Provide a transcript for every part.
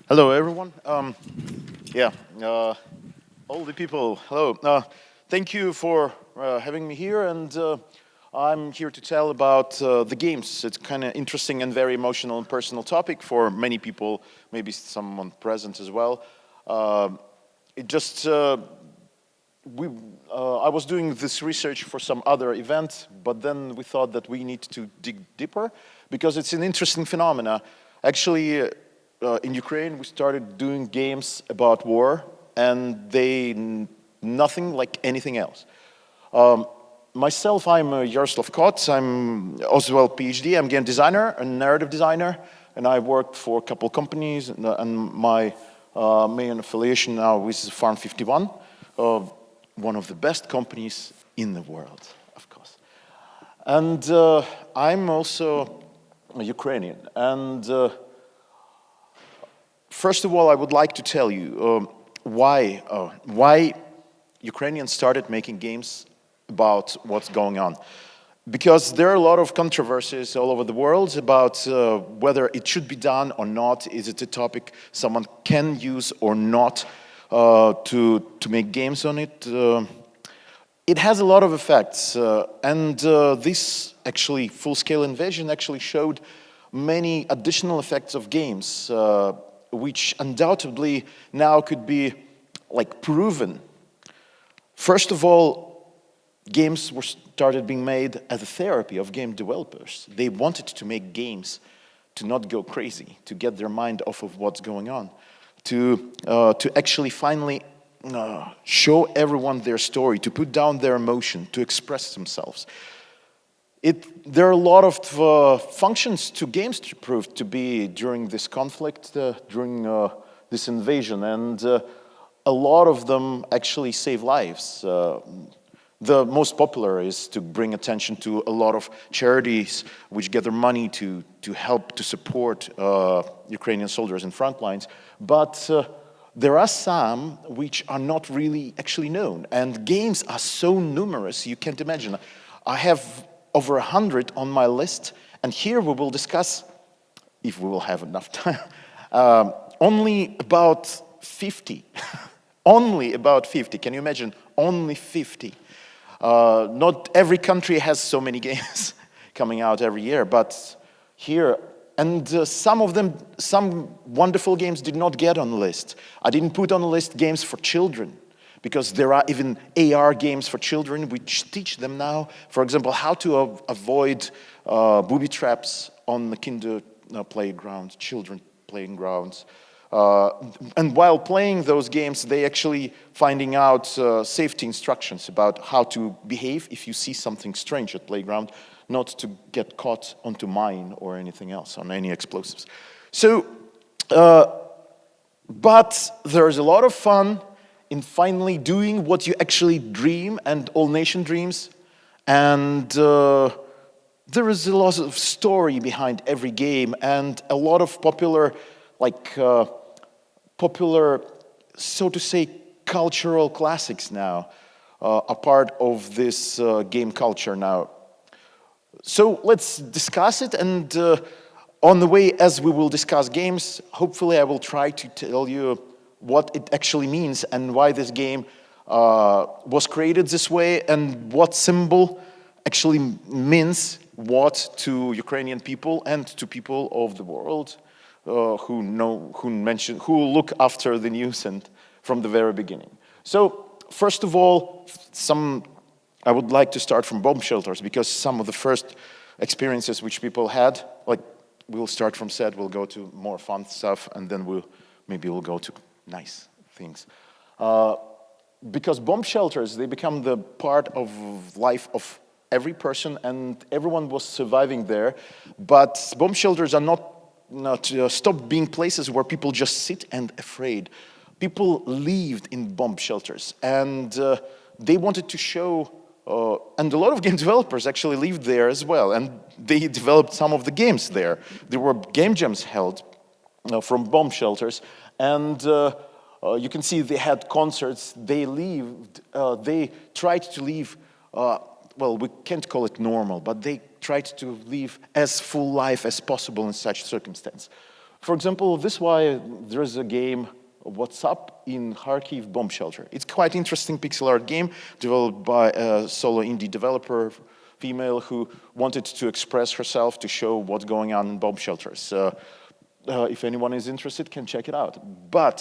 Hello, everyone. Yeah, all the people, hello. Thank you for having me here, and I'm here to tell about the games. It's kind of interesting and very emotional and personal topic for many people, maybe someone present as well. Uh, it just, we, I was doing this research for some other event, but then we thought that we need to dig deeper because it's an interesting phenomena. Actually, in Ukraine, we started doing games about war, and nothing like anything else. Myself, I'm Yaraslau Kot. I'm also a PhD. I'm game designer, a narrative designer, and I worked for a couple companies. And my main affiliation now is Farm 51, one of the best companies in the world, of course. And I'm also a Ukrainian. And first of all, I would like to tell you why Ukrainians started making games about what's going on. Because there are a lot of controversies all over the world about whether it should be done or not. Is it a topic someone can use or not to make games on it? It has a lot of effects, and this actually full-scale invasion actually showed many additional effects of games, which undoubtedly now could be like proven. First of all, games were started being made as a therapy of game developers. They wanted to make games to not go crazy, to get their mind off of what's going on, to actually finally show everyone their story, to put down their emotion, to express themselves. There are a lot of functions to games to prove to be during this conflict, during this invasion, and a lot of them actually save lives. The most popular is to bring attention to a lot of charities which gather money to help to support Ukrainian soldiers in front lines. But there are some which are not really actually known, and games are so numerous you can't imagine. I have over 100 on my list, and here we will discuss, if we will have enough time, only about 50. Only about 50. Can you imagine? Only 50. Not every country has so many games coming out every year, but here, and some of them, some wonderful games did not get on the list. I didn't put on the list games for children, because there are even AR games for children which teach them now, for example, how to avoid booby traps on the kinder playground, children playing grounds. And while playing those games, they actually finding out safety instructions about how to behave if you see something strange at playground, not to get caught onto mine or anything else, on any explosives. So, but there's a lot of fun in finally doing what you actually dream and all nation dreams. And there is a lot of story behind every game, and a lot of popular, so to say, cultural classics now are part of this game culture now. So let's discuss it, and on the way as we will discuss games, hopefully I will try to tell you what it actually means and why this game was created this way, and what symbol actually means what to Ukrainian people and to people of the world who look after the news and from the very beginning. So first of all, I would like to start from bomb shelters, because some of the first experiences which people had, like we'll start from sad, we'll go to more fun stuff, and then maybe we'll go to nice things. Because bomb shelters, they become the part of life of every person, and everyone was surviving there. But bomb shelters are not stop being places where people just sit and afraid. People lived in bomb shelters, and they wanted to show, and a lot of game developers actually lived there as well, and they developed some of the games there. There were game jams held from bomb shelters, and you can see they had concerts. They tried to live, well, we can't call it normal, but they tried to live as full life as possible in such circumstance. For example, this why there is a game, What's Up in Kharkiv Bomb Shelter. It's quite interesting pixel art game developed by a solo indie developer, female, who wanted to express herself to show what's going on in bomb shelters. If anyone is interested, can check it out. But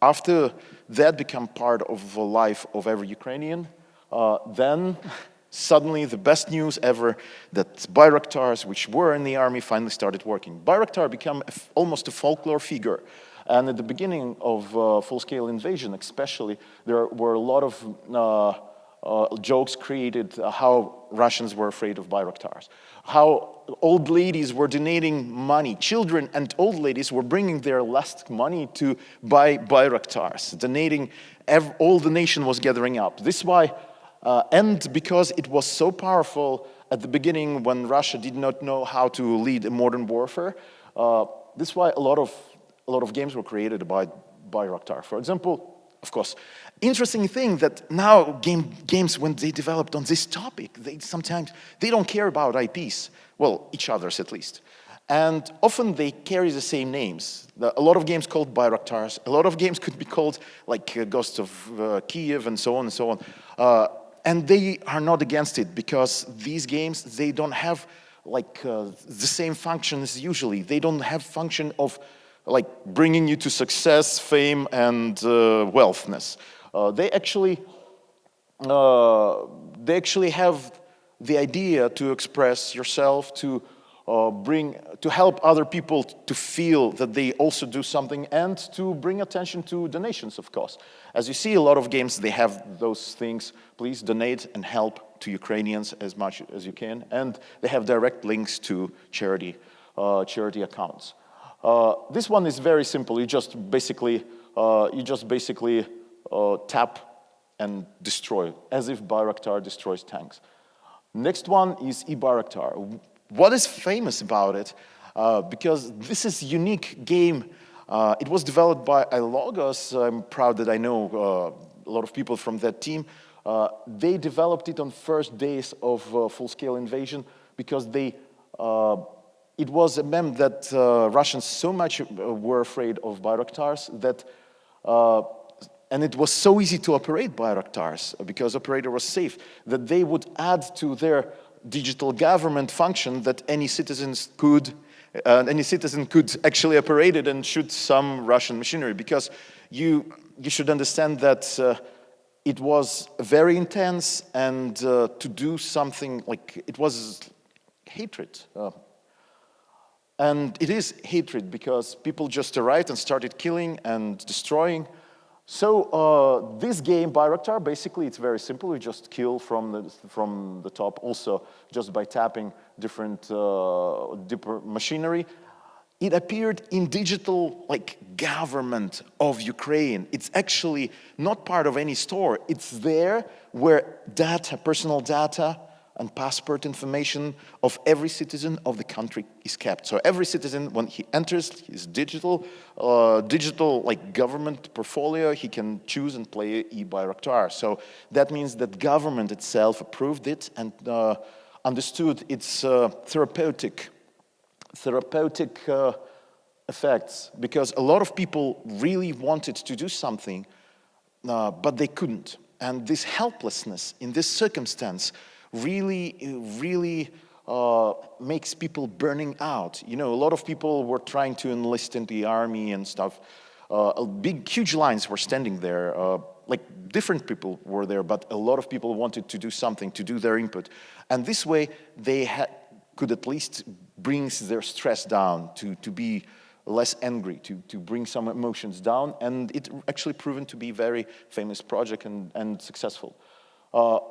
after that became part of the life of every Ukrainian, then suddenly the best news ever that Bayraktars, which were in the army, finally started working. Bayraktar became almost a folklore figure. And at the beginning of full-scale invasion especially, there were a lot of jokes created how Russians were afraid of Bayraktars, how old ladies were donating money. Children and old ladies were bringing their last money to buy Bayraktars, donating. All the nation was gathering up. This is why, and because it was so powerful at the beginning when Russia did not know how to lead a modern warfare, this is why a lot of games were created by Bayraktar. For example, of course, interesting thing that now games, when they developed on this topic, they don't care about IPs. Well, each other's at least. And often they carry the same names. A lot of games called Bayraktars. A lot of games could be called like Ghost of Kiev and so on and so on. And they are not against it because these games, they don't have like the same functions usually. They don't have function of like bringing you to success, fame, and wealthness. They actually have the idea to express yourself, to help other people to feel that they also do something, and to bring attention to donations, of course. As you see, a lot of games, they have those things. Please donate and help to Ukrainians as much as you can, and they have direct links to charity accounts. This one is very simple. You just basically tap and destroy, as if Bayraktar destroys tanks. Next one is eBayraktar. What is famous about it? Because this is a unique game. It was developed by iLogos. I'm proud that I know a lot of people from that team. They developed it on first days of full-scale invasion because it was a meme that Russians so much were afraid of Bayraktars that, and it was so easy to operate Bayraktars because operator was safe, that they would add to their digital government function that any citizen could actually operate it and shoot some Russian machinery. Because you should understand that it was very intense, and to do something like it was hatred. And it is hatred because people just arrived and started killing and destroying. So this game, Bayraktar, basically it's very simple. You just kill from the top, also just by tapping different machinery. It appeared in digital government of Ukraine. It's actually not part of any store. It's there where personal data and passport information of every citizen of the country is kept. So every citizen, when he enters his digital government portfolio, he can choose and play eBayraktar. So that means that government itself approved it and understood its therapeutic effects, because a lot of people really wanted to do something, but they couldn't. And this helplessness in this circumstance really makes people burning out. You know, a lot of people were trying to enlist in the army and stuff. Huge lines were standing there. Different people were there, but a lot of people wanted to do something, to do their input. And this way, they could at least bring their stress down, to be less angry, to bring some emotions down. And it actually proven to be a very famous project and successful.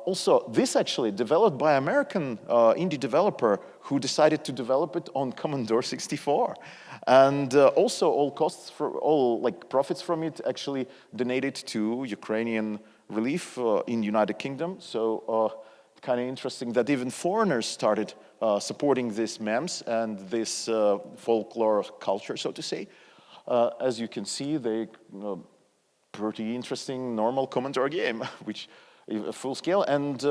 Also, this actually developed by American indie developer who decided to develop it on Commodore 64. And also all profits from it actually donated to Ukrainian relief in United Kingdom. So kind of interesting that even foreigners started supporting these memes and this folklore culture, so to say. As you can see, they pretty interesting normal Commodore game, which full scale. And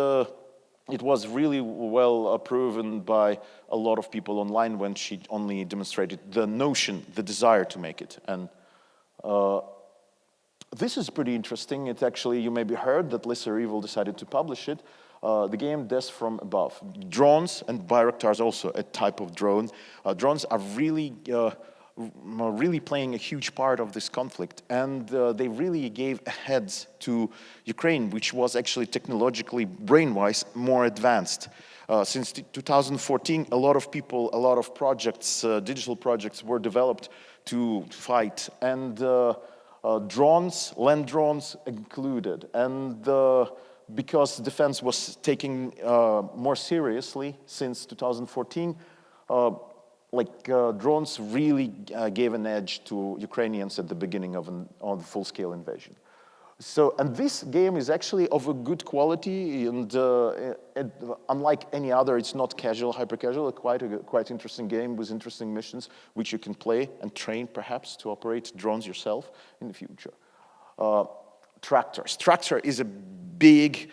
it was really well proven by a lot of people online when she only demonstrated the notion, the desire to make it. And this is pretty interesting. It actually, you maybe heard that Lesser Evil decided to publish it. The game Death from Above. Drones and Bayraktars also a type of drone. Drones are really playing a huge part of this conflict, and they really gave a heads to Ukraine, which was actually technologically, brain-wise, more advanced. Since 2014, a lot of people, a lot of projects, digital projects were developed to fight, and drones, land drones included. And because defense was taking more seriously since 2014, drones really gave an edge to Ukrainians at the beginning of the full-scale invasion. So, and this game is actually of a good quality, and unlike any other, it's not casual, hyper-casual, quite interesting game with interesting missions, which you can play and train, perhaps, to operate drones yourself in the future. Tractors. Tractor is a big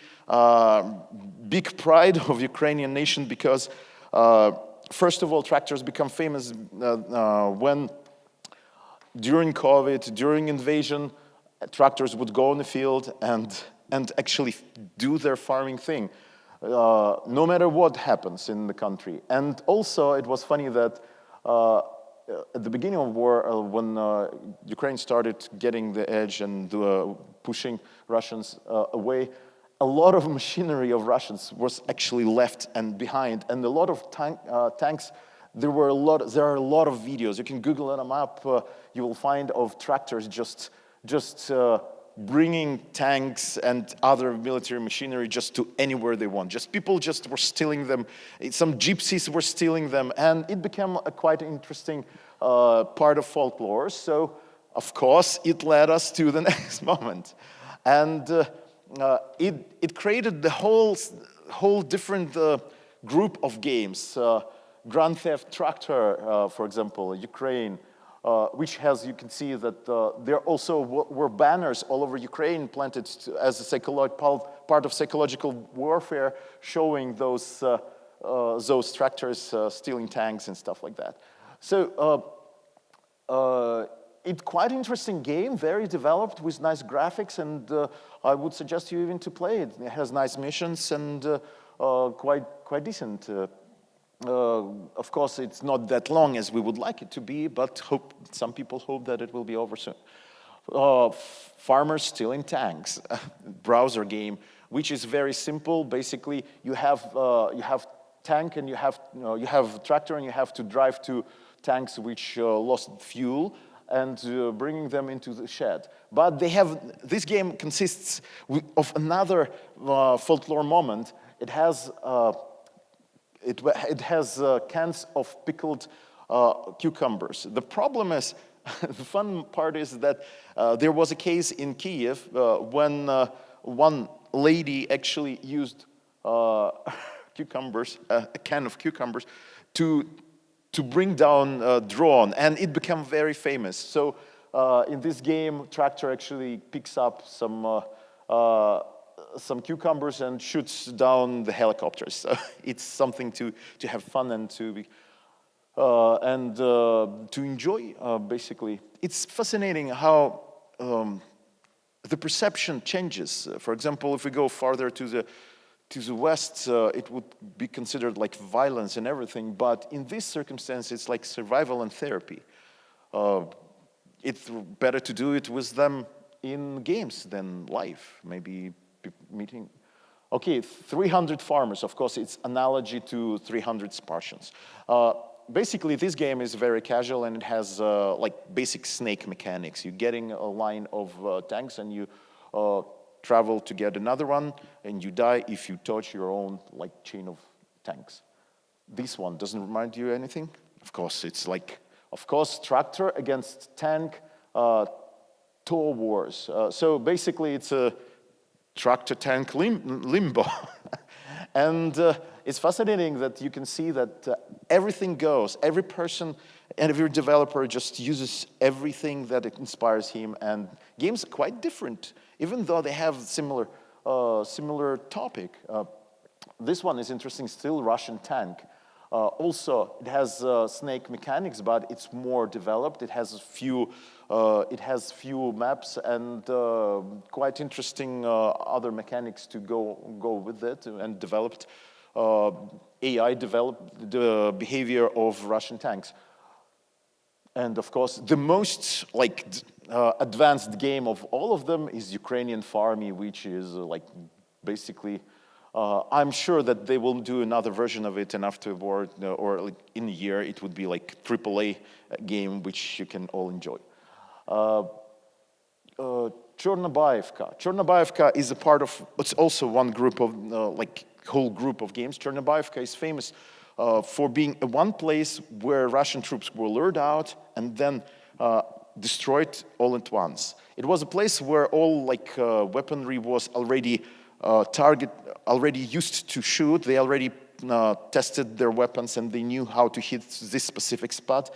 pride of Ukrainian nation because first of all, tractors become famous when during COVID, during invasion, tractors would go in the field and actually do their farming thing, no matter what happens in the country. And also, it was funny that at the beginning of war, when Ukraine started getting the edge and pushing Russians away, a lot of machinery of Russians was actually left and behind, and a lot of tanks. There are a lot of videos. You can Google them up. You will find of tractors just bringing tanks and other military machinery just to anywhere they want. People were stealing them. Some gypsies were stealing them, and it became a quite interesting part of folklore. So, of course, it led us to the next moment, and it created the whole different group of games. Grand Theft Tractor, for example, Ukraine, which has, you can see that there also were banners all over Ukraine planted as a part of psychological warfare, showing those tractors stealing tanks and stuff like that. So it's quite interesting game, very developed with nice graphics, and I would suggest you even to play it. It has nice missions and quite decent. Of course, it's not that long as we would like it to be, but some people hope that it will be over soon. Farmers Stealing Tanks, browser game, which is very simple. Basically, you have tank and you have tractor, and you have to drive to tanks which lost fuel and bringing them into the shed. But this game consists of another folklore moment. It has cans of pickled cucumbers. The problem is, the fun part is that there was a case in Kiev when one lady actually used cucumbers, a can of cucumbers, to bring down a drone, and it became very famous. So in this game, tractor actually picks up some cucumbers and shoots down the helicopters. So it's something to have fun and to enjoy. Basically, it's fascinating how the perception changes. For example, if we go farther to the west, it would be considered like violence and everything. But in this circumstance, it's like survival and therapy. It's better to do it with them in games than live. Maybe meeting. Okay, 300 farmers. Of course, it's analogy to 300 Spartans. Basically, this game is very casual, and it has like basic snake mechanics. You're getting a line of tanks, and you travel to get another one, and you die if you touch your own like chain of tanks. This one doesn't remind you anything? Of course, it's like, tractor against tank, tour wars. So basically, it's a tractor tank limbo. And it's fascinating that you can see that everything goes. Every person and every developer just uses everything that inspires him. And games are quite different, even though they have similar topic. This one is interesting still, Russian tank. Also, it has snake mechanics, but it's more developed. It has few maps and quite interesting other mechanics to go with it, and developed AI developed the behavior of Russian tanks. And of course, the most advanced game of all of them is Ukrainian Farmy, which is basically. I'm sure that they will do another version of it, and afterward, or in a year, it would be like AAA game, which you can all enjoy. Chernobyevka. Chernobyevka is a part of. It's also one group of whole group of games. Chernobyevka is famous for being one place where Russian troops were lured out and then destroyed all at once. It was a place where all weaponry was already already used to shoot. They already tested their weapons and they knew how to hit this specific spot.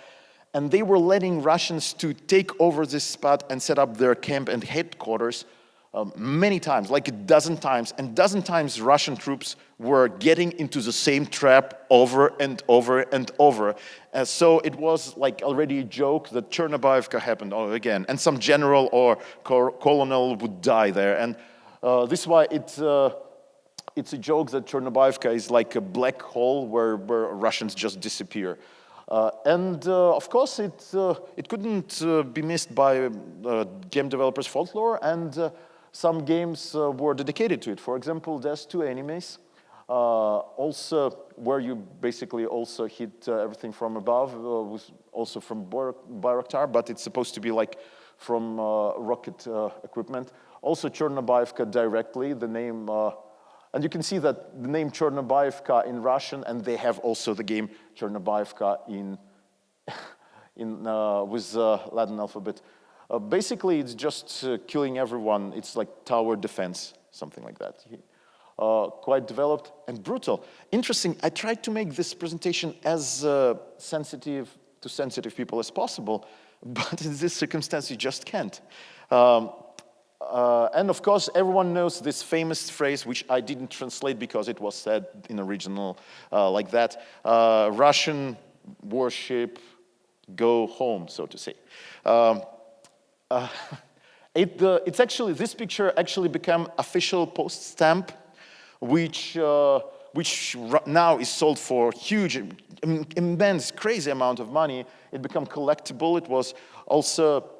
And they were letting Russians to take over this spot and set up their camp and headquarters many times, like a dozen times. And dozen times Russian troops were getting into the same trap over and over and over. So it was already a joke that Chernobyevka happened again. And some general or colonel would die there. And this is why it's a joke that Chernobyevka is like a black hole where Russians just disappear. Of course, it couldn't be missed by game developers' folklore, and some games were dedicated to it. For example, there's two enemies, also where you basically also hit everything from above, also from Bayraktar, but it's supposed to be from rocket equipment. Also Chernobyevka directly, the name, and you can see that the name Chernobyevka in Russian, and they have also the game Chernobyevka with Latin alphabet. Basically, it's just killing everyone. It's like tower defense, something like that. Quite developed and brutal. Interesting, I tried to make this presentation as sensitive people as possible, but in this circumstance, you just can't. And of course, everyone knows this famous phrase, which I didn't translate because it was said in original like that. Russian warship, go home, so to say. It's actually, this picture actually became official post stamp, which now is sold for huge, immense, crazy amount of money. It became collectible. It was also.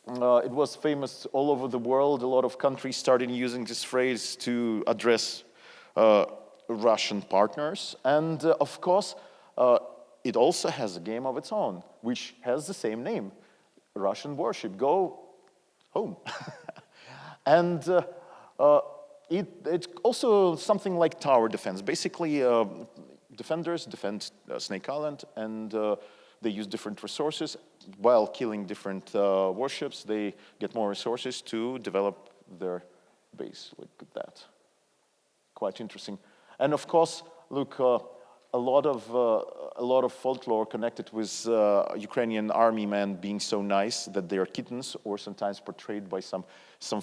It was famous all over the world. A lot of countries started using this phrase to address Russian partners. And of course, it also has a game of its own, which has the same name, Russian warship, go home. And it's also something like tower defense. Basically, defenders defend Snake Island, and they use different resources. While killing different warships, they get more resources to develop their base. Look at that. Quite interesting. And of course, look, a lot of folklore connected with Ukrainian army men being so nice that they are kittens, or sometimes portrayed by some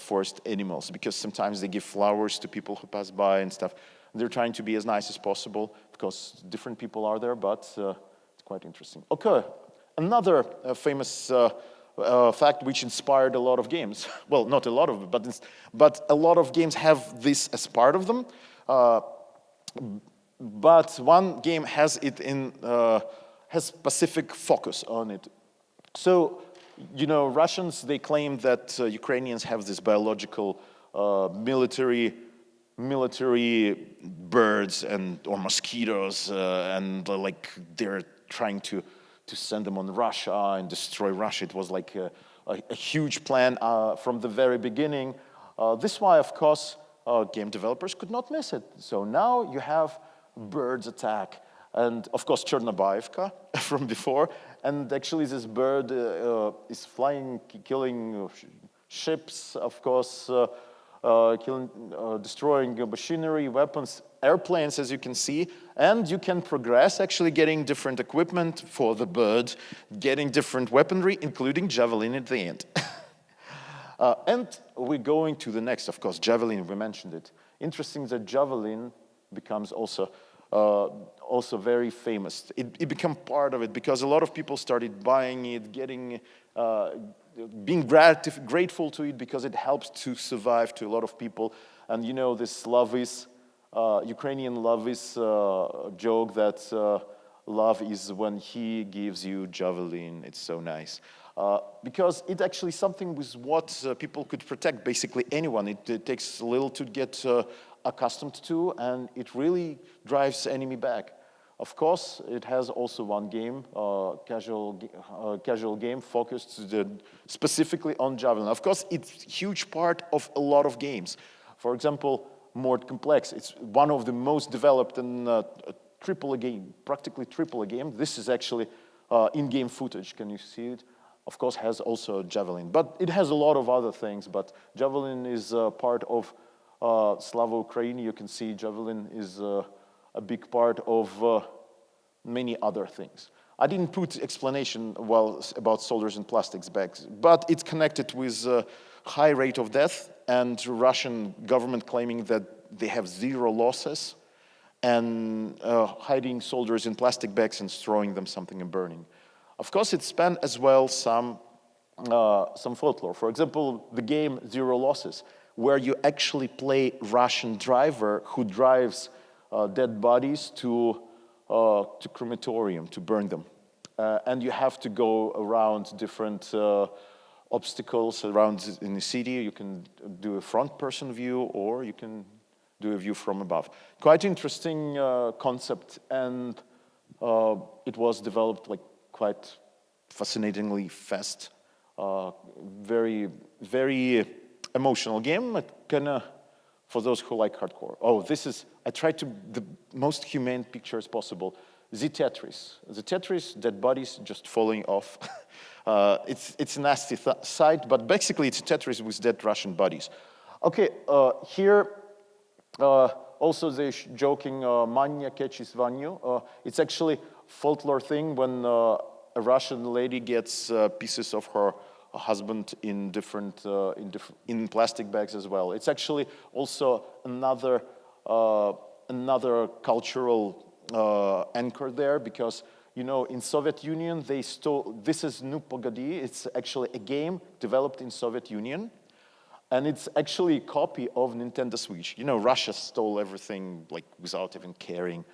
forest animals, because sometimes they give flowers to people who pass by and stuff. They're trying to be as nice as possible because different people are there, but it's quite interesting. Okay. Another famous fact which inspired a lot of games. Well, not a lot of, but a lot of games have this as part of them. But one game has it has specific focus on it. So, Russians, they claim that Ukrainians have this biological military birds or mosquitoes, and they're trying to send them on Russia and destroy Russia. It was like a huge plan from the very beginning. This is why, of course, game developers could not miss it. So now you have birds attack, and of course Chernobyevka from before. And actually, this bird is flying, killing ships, of course, destroying machinery, weapons, airplanes, as you can see, and you can progress, actually getting different equipment for the bird, getting different weaponry, including javelin at the end. And we're going to the next, of course, javelin, we mentioned it. Interesting that javelin becomes also very famous. It became part of it because a lot of people started buying it, being grateful to it because it helps to survive to a lot of people. And you know this love is, Ukrainian love is joke that love is when he gives you javelin. It's so nice. Because it actually something with what people could protect, basically anyone. It takes a little to get accustomed to, and it really drives enemy back. Of course, it has also one game, casual game focused specifically on javelin. Of course, it's a huge part of a lot of games. For example, more complex. It's one of the most developed and triple A game, practically triple A game. This is actually in-game footage. Can you see it? Of course, has also javelin, but it has a lot of other things. But javelin is part of Slava Ukraine. You can see javelin is a big part of many other things. I didn't put explanation about soldiers in plastic bags, but it's connected with high rate of death and Russian government claiming that they have zero losses and hiding soldiers in plastic bags and throwing them something and burning. Of course, it spanned as well some folklore. For example, the game Zero Losses, where you actually play Russian driver who drives dead bodies to crematorium to burn them. And you have to go around different obstacles around in the city. You can do a front-person view, or you can do a view from above. Quite interesting concept, and it was developed like quite fascinatingly fast. Very, very emotional game. Kinda for those who like hardcore. Oh, I tried to the most humane pictures possible. The Tetris. The Tetris, dead bodies just falling off. It's a nasty sight, but basically it's a Tetris with dead Russian bodies. Okay, here also they're joking, Manya catches Vanyu. It's actually folklore thing when a Russian lady gets pieces of her husband in plastic bags as well. It's actually also another cultural anchor there, because you know in Soviet Union they stole. This is Nu Pogodi. It's actually a game developed in Soviet Union, and it's actually a copy of Nintendo Switch. You know, Russia stole everything like without even caring,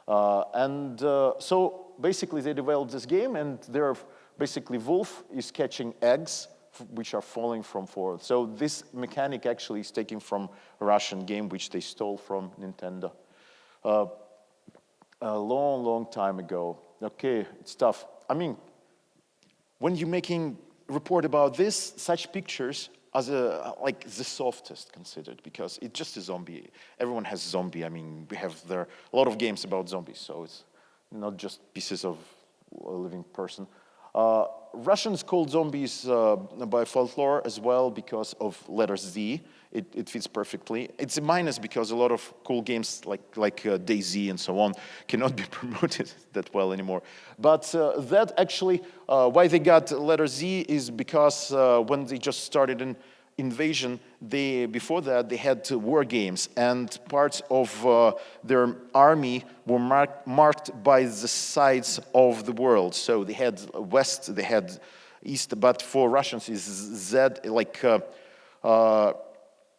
so basically they developed this game, and they're basically wolf is catching eggs which are falling from forward. So this mechanic actually is taken from a Russian game which they stole from Nintendo a long time ago. Okay, it's tough. I mean, when you're making a report about this, such pictures as like the softest considered, because it's just a zombie. Everyone has zombie. I mean, we have there a lot of games about zombies, so it's not just pieces of a living person. Russians call zombies by folklore as well because of letter Z. It fits perfectly. It's a minus because a lot of cool games like DayZ and so on cannot be promoted that well anymore. But that actually, why they got letter Z is because when they just started an invasion, before that they had war games, and parts of their army were marked by the sides of the world. So they had west, they had east, but for Russians is Z, like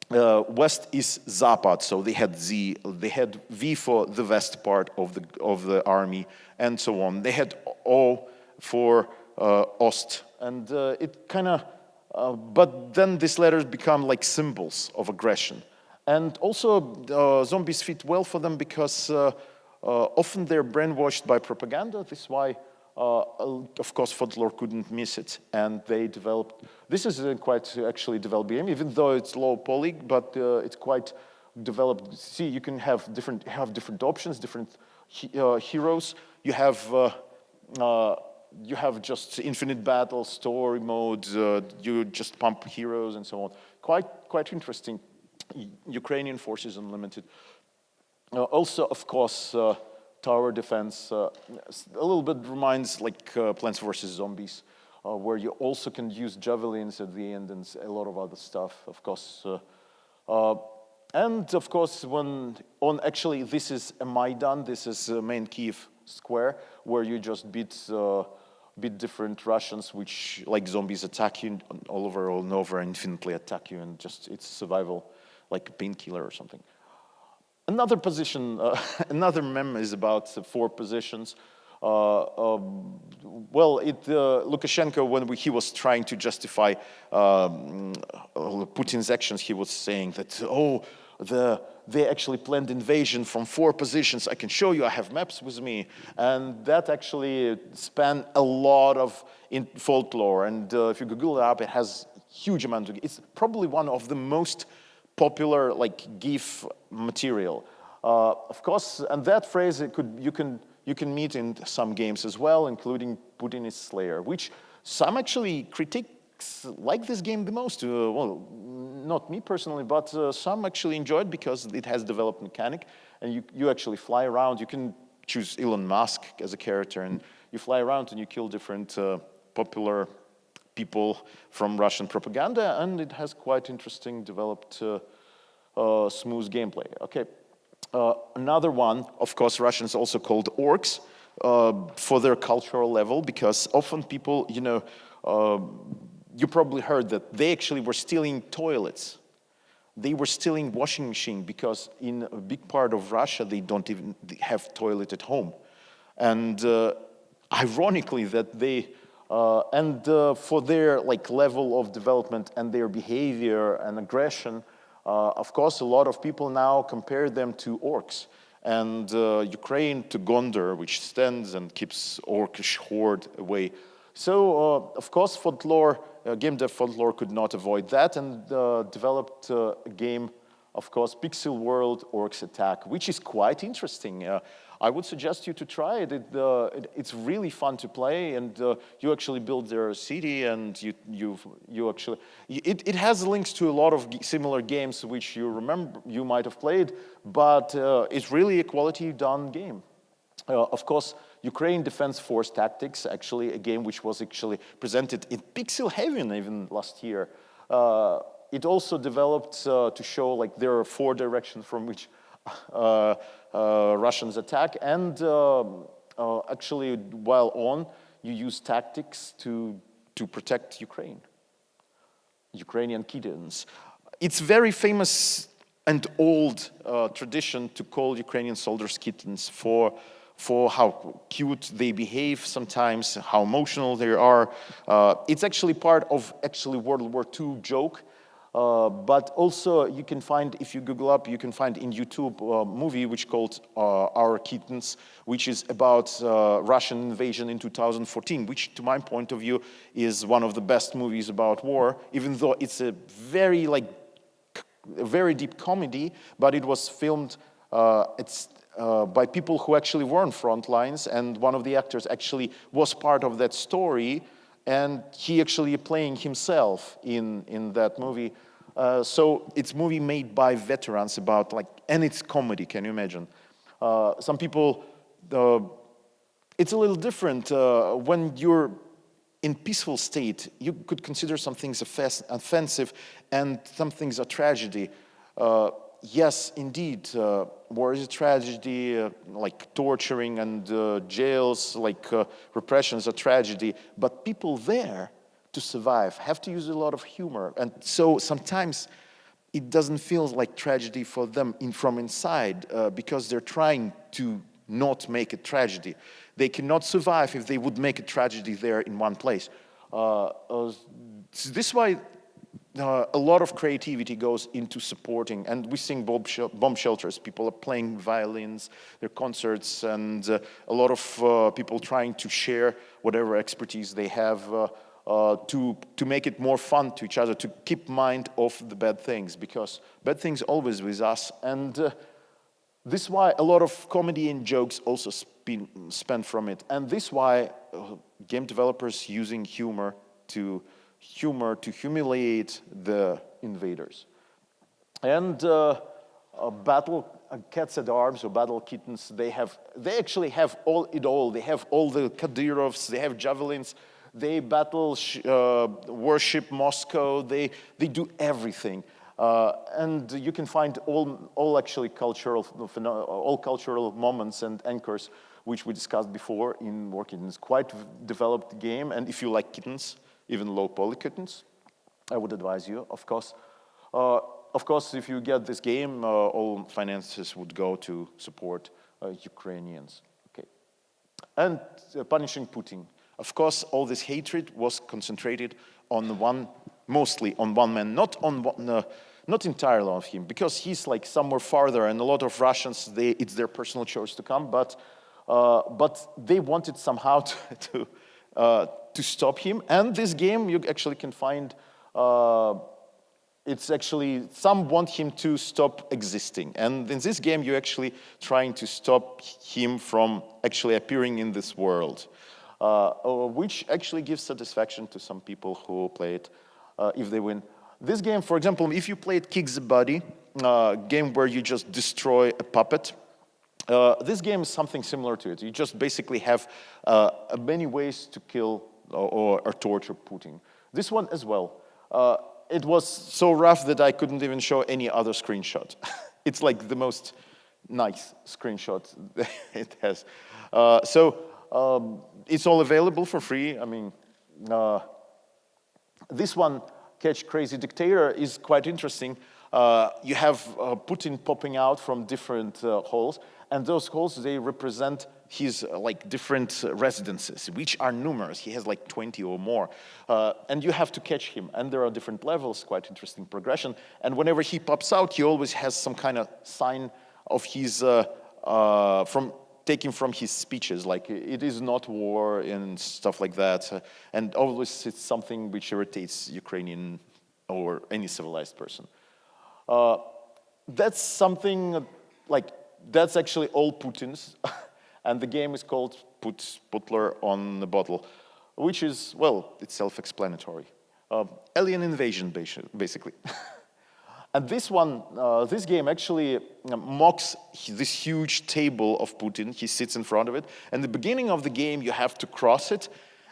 west is Zapad, so they had Z. They had V for the west part of the army, and so on. They had O for Ost, and it kind of. But then these letters become like symbols of aggression. And also zombies fit well for them because often they're brainwashed by propaganda. This is why, of course, folklore couldn't miss it. And they developed, this is a quite actually developed game, even though it's low poly, but it's quite developed. See, you can have different options, different heroes. You have just infinite battle, story mode, you just pump heroes and so on. Quite interesting. Ukrainian Forces Unlimited. Also, of course, tower defense. A little bit reminds like Plants vs. Zombies, where you also can use javelins at the end and a lot of other stuff, of course. And of course, actually, this is a Maidan, this is main Kiev square, where you just beat different Russians, which, like zombies, attack you all and over, infinitely attack you, and just it's survival, like a painkiller or something. Another position, another meme is about 4 positions. Lukashenko, when he was trying to justify Putin's actions, he was saying that, they actually planned invasion from 4 positions. I can show you, I have maps with me. And that actually spanned a lot of folklore. And if you Google it up, it has huge amount of, it's probably one of the most popular GIF material. Of course, and that phrase, you can meet in some games as well, including Putin is Slayer, which some actually critics like this game the most. Not me personally, but some actually enjoy it because it has developed mechanic, and you actually fly around. You can choose Elon Musk as a character, and you fly around and you kill different popular people from Russian propaganda, and it has quite interesting, developed, smooth gameplay. Okay. Another one, of course, Russians also called orcs for their cultural level, because often people, you probably heard that they actually were stealing toilets. They were stealing washing machine because in a big part of Russia, they don't even have toilet at home. And ironically that they, for their level of development and their behavior and aggression, of course, a lot of people now compare them to orcs. And Ukraine to Gondor, which stands and keeps orcish horde away. So, of course, folklore, game dev folklore could not avoid that, and developed a game, of course, Pixel World Orcs Attack, which is quite interesting. I would suggest you to try it. It's really fun to play, and you actually build their city, and you actually it has links to a lot of similar games which you might have played, but it's really a quality done game. Of course, Ukraine Defense Force Tactics, actually a game which was actually presented in Pixel Heaven even last year. It also developed to show there are 4 directions from which Russians attack, and actually while on, you use tactics to protect Ukrainian kittens. It's very famous and old tradition to call Ukrainian soldiers kittens for how cute they behave sometimes, how emotional they are. It's actually part of World War II joke. But also you can find, if you Google up, you can find in YouTube a movie which called Our Kittens, which is about Russian invasion in 2014, which to my point of view is one of the best movies about war, even though it's a very deep comedy, but it was filmed by people who actually were on front lines, and one of the actors actually was part of that story, and he actually playing himself in that movie. So it's a movie made by veterans about and it's comedy, can you imagine? Some people, it's a little different. When you're in peaceful state, you could consider some things offensive and some things a tragedy. Yes, indeed, war is a tragedy, torturing and jails, repression is a tragedy, but people there to survive have to use a lot of humor, and so sometimes it doesn't feel like tragedy for them from inside, because they're trying to not make a tragedy. They cannot survive if they would make a tragedy there in one place. This is why a lot of creativity goes into supporting, and we sing bomb shelters. People are playing violins, there are concerts, and a lot of people trying to share whatever expertise they have to make it more fun to each other, to keep mind of the bad things, because bad things always with us. And this is why a lot of comedy and jokes also spend from it. And this is why game developers using humor to humiliate the invaders. And battle cats at arms or battle kittens, they actually have all. They have all the Kadyrovs, they have javelins, they battle worship Moscow, they do everything. And you can find all actually all cultural moments and anchors which we discussed before in War Kittens. Quite developed game, and if you like kittens, even low-poly kittens, I would advise you, of course. Of course, if you get this game, all finances would go to support Ukrainians. Okay, and punishing Putin. Of course, all this hatred was concentrated on mostly on one man, not entirely on him, because he's like somewhere farther, and a lot of Russians, it's their personal choice to come, but they wanted somehow to stop him. And this game, you actually can find, it's actually, some want him to stop existing. And in this game, you're actually trying to stop him from actually appearing in this world, which actually gives satisfaction to some people who play it if they win. This game, for example, if you played Kick the Body, game where you just destroy a puppet, this game is something similar to it. You just basically have many ways to kill or torture Putin. This one as well. It was so rough that I couldn't even show any other screenshot. It's like the most nice screenshot it has. It's all available for free. I mean, this one, Catch Crazy Dictator, is quite interesting. You have Putin popping out from different holes, and those holes, they represent his like different residences, which are numerous. He has like 20 or more, and you have to catch him. And there are different levels, quite interesting progression. And whenever he pops out, he always has some kind of sign of his taken from his speeches, like it is not war and stuff like that. And always it's something which irritates Ukrainian or any civilized person. That's something like, that's actually all Putin's. And the game is called Put Putler on the Bottle, which is, well, it's self-explanatory. Alien invasion, basically. And this one, this game actually mocks this huge table of Putin. He sits in front of it. And the beginning of the game, you have to cross it,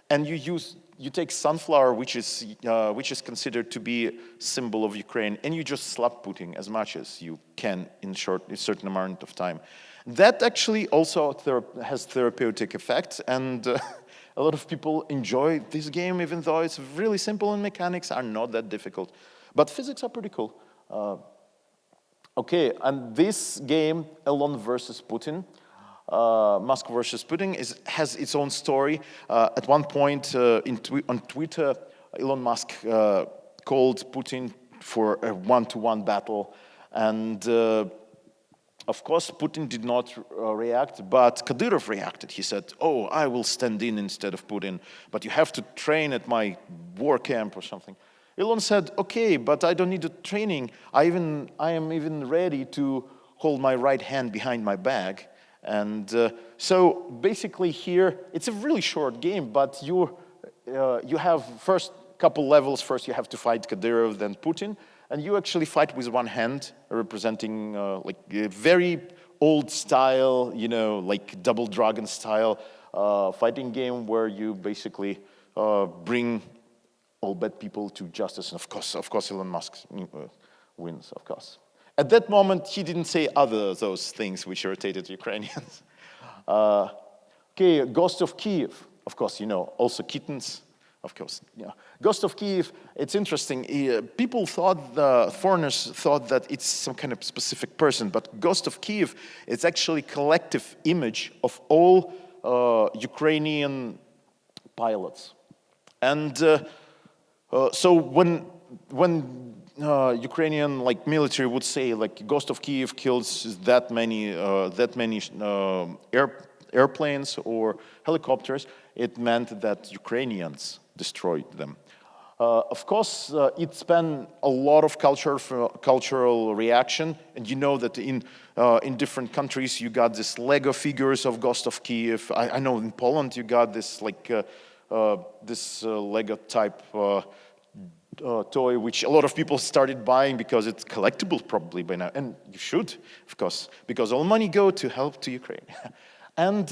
and you take sunflower, which is considered to be a symbol of Ukraine, and you just slap Putin as much as you can in a certain amount of time. That actually also has therapeutic effect, and a lot of people enjoy this game, even though it's really simple and mechanics are not that difficult. But physics are pretty cool. Okay, and this game, Elon versus Putin, Musk versus Putin, has its own story. At one point on Twitter, Elon Musk called Putin for a one-to-one battle, and of course, Putin did not react, but Kadyrov reacted. He said, "Oh, I will stand in instead of Putin, but you have to train at my war camp or something." Elon said, "Okay, but I don't need the training. I am even ready to hold my right hand behind my back." And so basically here, it's a really short game, but you have first couple levels. First you have to fight Kadyrov, then Putin, and you actually fight with one hand, representing like a very old style, like Double Dragon style fighting game where you basically bring all bad people to justice. And of course, Elon Musk wins, of course. At that moment, he didn't say those things which irritated Ukrainians. Okay, Ghost of Kiev, of course, also kittens, of course. Yeah. Ghost of Kiev, it's interesting. People foreigners thought that it's some kind of specific person, but Ghost of Kiev is actually collective image of all Ukrainian pilots. And so when Ukrainian military would say Ghost of Kiev kills that many airplanes or helicopters, it meant that Ukrainians destroyed them. Of course, it spanned a lot of cultural reaction, and you know that in different countries you got this Lego figures of Ghost of Kiev. I know in Poland you got this this Lego type toy, which a lot of people started buying because it's collectible probably by now, and you should, of course, because all money go to help to Ukraine. And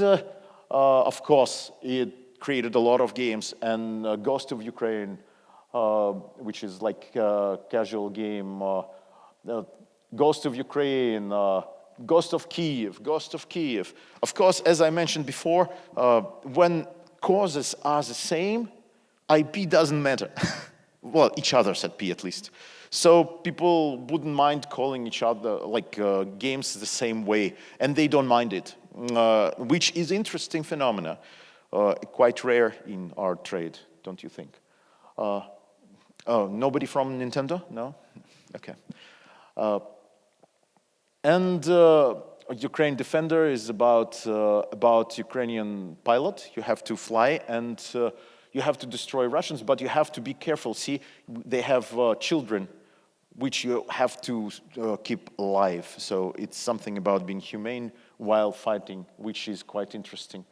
of course, it created a lot of games, and Ghost of Ukraine, which is like a casual game, uh, Ghost of Ukraine, Ghost of Kiev, Ghost of Kiev. Of course, as I mentioned before, when causes are the same, IP doesn't matter. Well, each other's IP at least. So people wouldn't mind calling each other like games the same way, and they don't mind it, which is interesting phenomena, quite rare in our trade, don't you think? Oh, nobody from Nintendo? No? Okay. And Ukraine Defender is about Ukrainian pilot. You have to fly and you have to destroy Russians, but you have to be careful. See, they have children, which you have to keep alive. So it's something about being humane while fighting, which is quite interesting.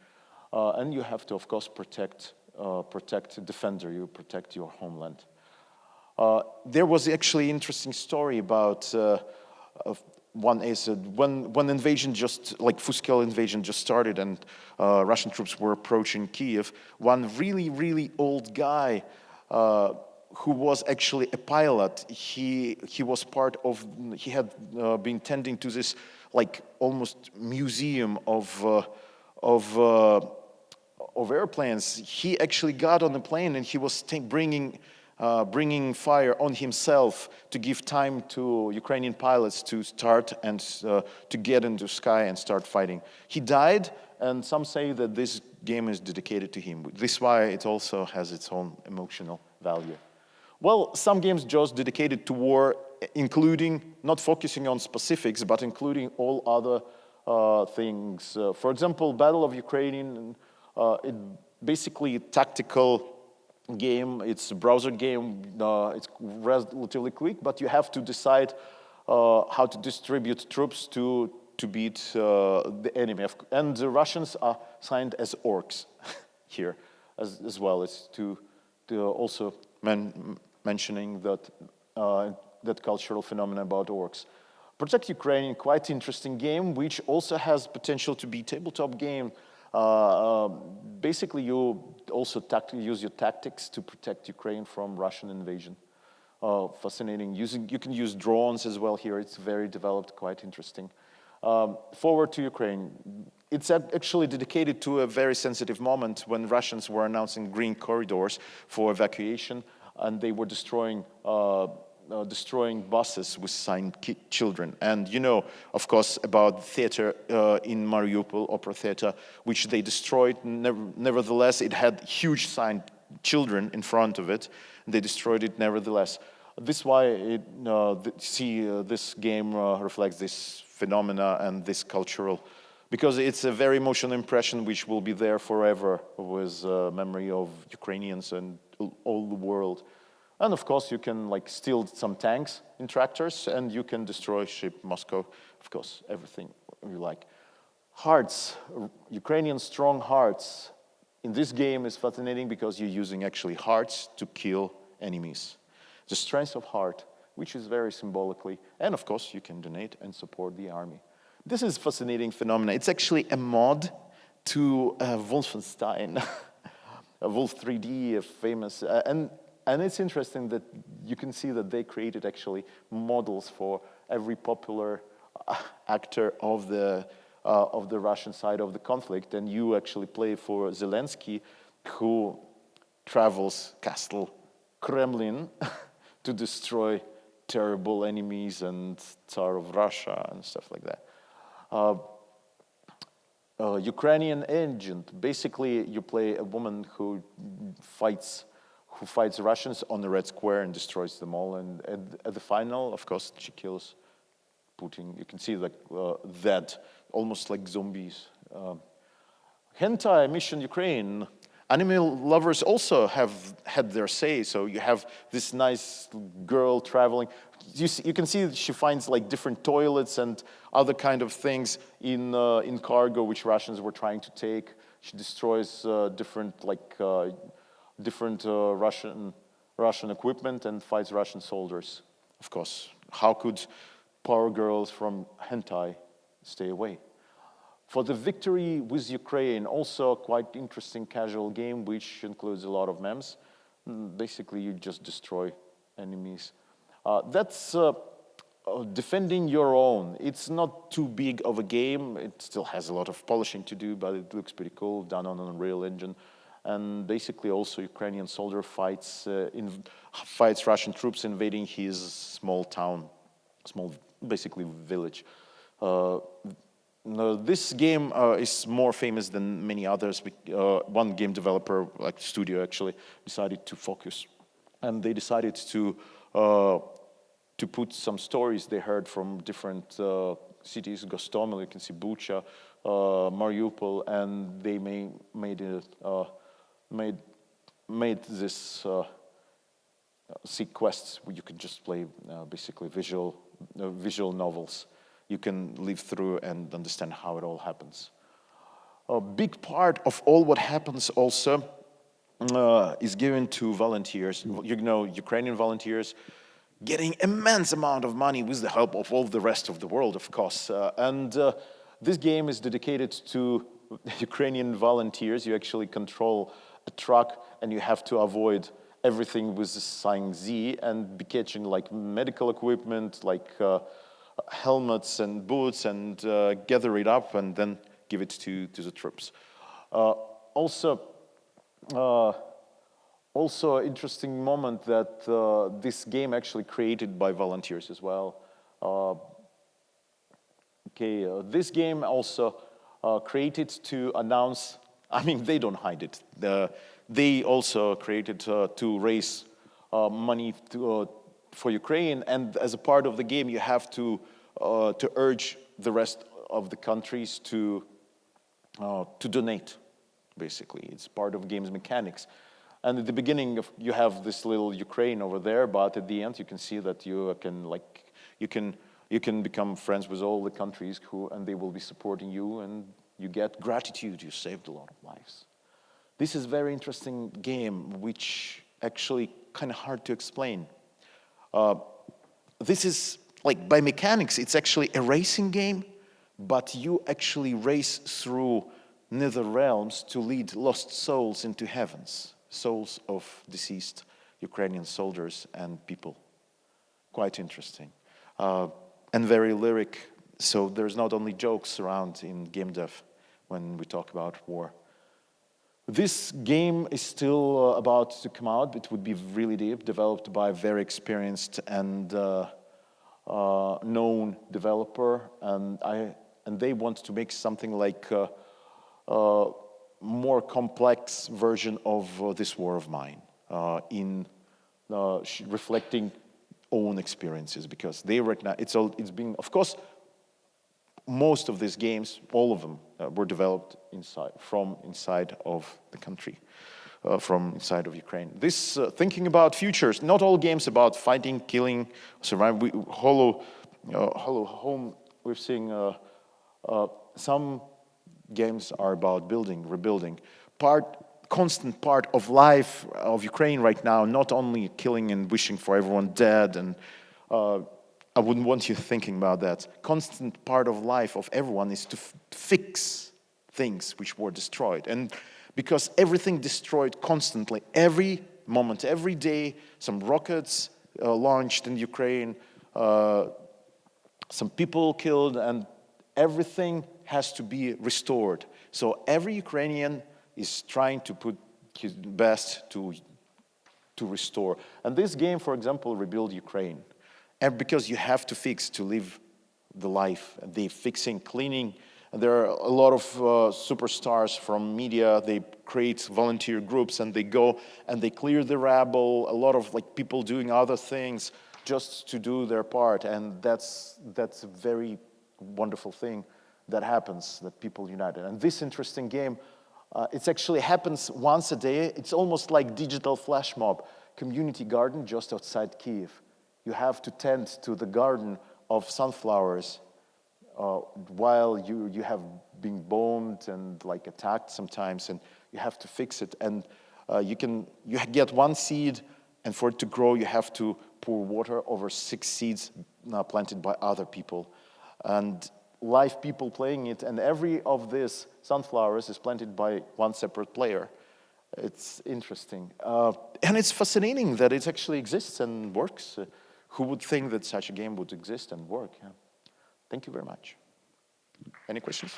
And you have to, of course, protect defender. You protect your homeland. There was actually an interesting story about one is when invasion just like full-scale invasion just started and Russian troops were approaching Kiev. One really old guy who was actually a pilot. He was part of. He had been tending to this like almost museum of airplanes. He actually got on the plane and he was bringing fire on himself to give time to Ukrainian pilots to start and to get into the sky and start fighting. He died, and some say that this game is dedicated to him. This is why it also has its own emotional value. Well, some games just dedicated to war, including not focusing on specifics, but including all other things. For example, Battle of Ukraine, it basically tactical game. It's a browser game. It's relatively quick, but you have to decide how to distribute troops to beat the enemy. And the Russians are signed as orcs here as well. It's to also mentioning that cultural phenomenon about orcs. Protect Ukraine, quite interesting game, which also has potential to be tabletop game. Basically, you also use your tactics to protect Ukraine from Russian invasion. Fascinating. You can use drones as well here. It's very developed, quite interesting. Forward to Ukraine. It's actually dedicated to a very sensitive moment when Russians were announcing green corridors for evacuation, and they were destroying buses with signed children. And you know, of course, about theater in Mariupol, opera theater, which they destroyed. Nevertheless, it had huge signed children in front of it. And they destroyed it nevertheless. This is why this game reflects this phenomena and this cultural, because it's a very emotional impression which will be there forever with memory of Ukrainians and all the world. And of course, you can like steal some tanks in tractors, and you can destroy ship Moscow. Of course, everything you like. Hearts, Ukrainian strong hearts. In this game is fascinating because you're using actually hearts to kill enemies. The strength of heart, which is very symbolically, and of course, you can donate and support the army. This is fascinating phenomenon. It's actually a mod to Wolfenstein, a Wolf 3D, a famous and it's interesting that you can see that they created actually models for every popular actor of the Russian side of the conflict, and you actually play for Zelensky, who travels Castle Kremlin to destroy terrible enemies and Tsar of Russia and stuff like that. Ukrainian agent. Basically, you play a woman who fights Russians on the Red Square and destroys them all. And at the final, of course, she kills Putin. You can see like that, almost like zombies. Hentai Mission Ukraine. Anime lovers also have had their say. So you have this nice girl traveling. You can see that she finds like different toilets and other kind of things in cargo which Russians were trying to take. She destroys different Russian equipment and fights Russian soldiers. Of course, how could power girls from hentai stay away? For the victory with Ukraine, also quite interesting casual game, which includes a lot of memes. Basically, you just destroy enemies. That's defending your own. It's not too big of a game. It still has a lot of polishing to do, but it looks pretty cool, done on an Unreal Engine. And basically also Ukrainian soldier fights Russian troops invading his small town, small basically village. No, this game is more famous than many others. One game developer, like studio actually, decided to focus. And they decided to put some stories they heard from different cities, Gostomel, you can see Bucha, Mariupol, and they made this seek quests where you can just play basically visual novels. You can live through and understand how it all happens. A big part of all what happens also is given to volunteers. You know, Ukrainian volunteers getting immense amount of money with the help of all the rest of the world, of course. This game is dedicated to Ukrainian volunteers. You actually control a truck and you have to avoid everything with the sign Z and be catching like medical equipment, like helmets and boots, and gather it up and then give it to the troops. Also, interesting moment that this game actually created by volunteers as well. This game also created to announce, I mean, they don't hide it. They also created to raise money for Ukraine, and as a part of the game, you have to urge the rest of the countries to donate, basically. It's part of game's mechanics. And at the beginning, you have this little Ukraine over there, but at the end, you can see that you can become friends with all the countries and they will be supporting you, and you get gratitude. You saved a lot of lives. This is a very interesting game, which actually kind of hard to explain. This is like by mechanics, it's actually a racing game, but you actually race through nether realms to lead lost souls into heavens. Souls of deceased Ukrainian soldiers and people. Quite interesting. And very lyric, so there's not only jokes around in game dev when we talk about war. This game is still about to come out. It would be really deep, developed by a very experienced and known developer, and they want to make something like more complex version of this war of mine, in reflecting own experiences, because they recognize it's being, of course, most of these games, all of them, were developed from inside of the country, from inside of Ukraine. This thinking about futures, not all games about fighting, killing, surviving. Hollow Home, we're seeing some games are about building, rebuilding. Constant part of life of Ukraine right now, not only killing and wishing for everyone dead, and I wouldn't want you thinking about that. Constant part of life of everyone is to fix things which were destroyed. And because everything destroyed constantly, every moment, every day, some rockets launched in Ukraine, some people killed, and everything has to be restored. So every Ukrainian is trying to put his best to restore. And this game, for example, Rebuild Ukraine. And because you have to fix to live the life, they fixing, cleaning. And there are a lot of superstars from media. They create volunteer groups and they go and they clear the rubble. A lot of like people doing other things just to do their part. And that's a very wonderful thing that happens, that people united. And this interesting game, it actually happens once a day. It's almost like digital flash mob. Community garden just outside Kyiv. You have to tend to the garden of sunflowers while you have been bombed and like attacked sometimes, and you have to fix it. And you get one seed, and for it to grow, you have to pour water over 6 seeds planted by other people. And live people playing it, and every of these sunflowers is planted by one separate player. It's interesting. And it's fascinating that it actually exists and works. who would think that such a game would exist and work? Yeah. Thank you very much. Any questions?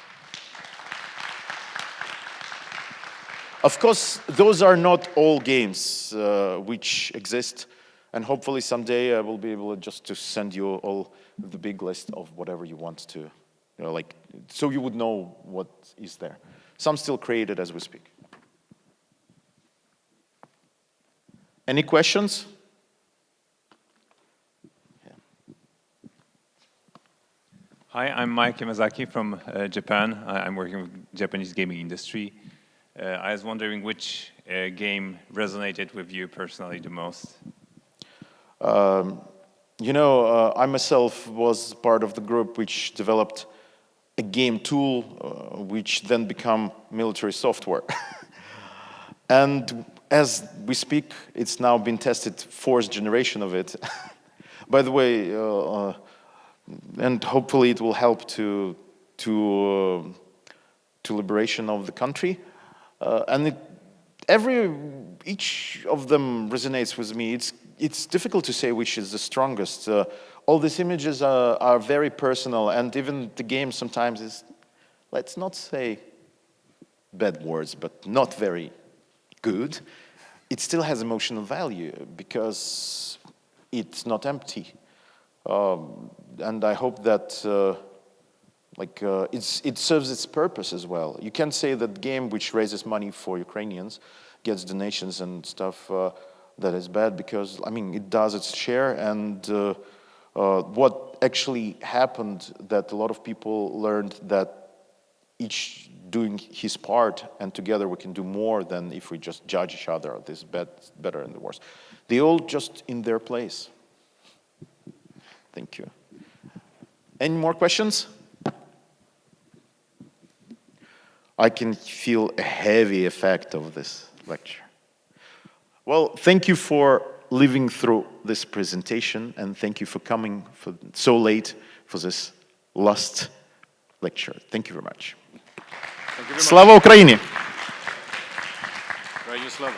Of course, those are not all games which exist, and hopefully someday I will be able just to send you all the big list of whatever you want to, like, so you would know what is there. Some still created as we speak. Any questions? Yeah. Hi, I'm Mike Yamazaki from Japan. I'm working with Japanese gaming industry. I was wondering which game resonated with you personally the most? I myself was part of the group which developed a game tool which then became military software. And as we speak, it's now been tested, fourth generation of it. By the way, and hopefully it will help to liberation of the country. And each of them resonates with me. It's difficult to say which is the strongest. All these images are very personal, and even the game sometimes is, let's not say bad words, but not very good. It still has emotional value because it's not empty. And I hope that it serves its purpose as well. You can't say that game which raises money for Ukrainians gets donations and stuff that is bad, because I mean it does its share. And what actually happened, that a lot of people learned that each doing his part, and together we can do more than if we just judge each other. This is better and the worse. They all just in their place. Thank you. Any more questions? I can feel a heavy effect of this lecture. Well, thank you for living through this presentation, and thank you for coming so late for this last lecture. Thank you very much. Thank you very much. Slava Ukraini! Slava.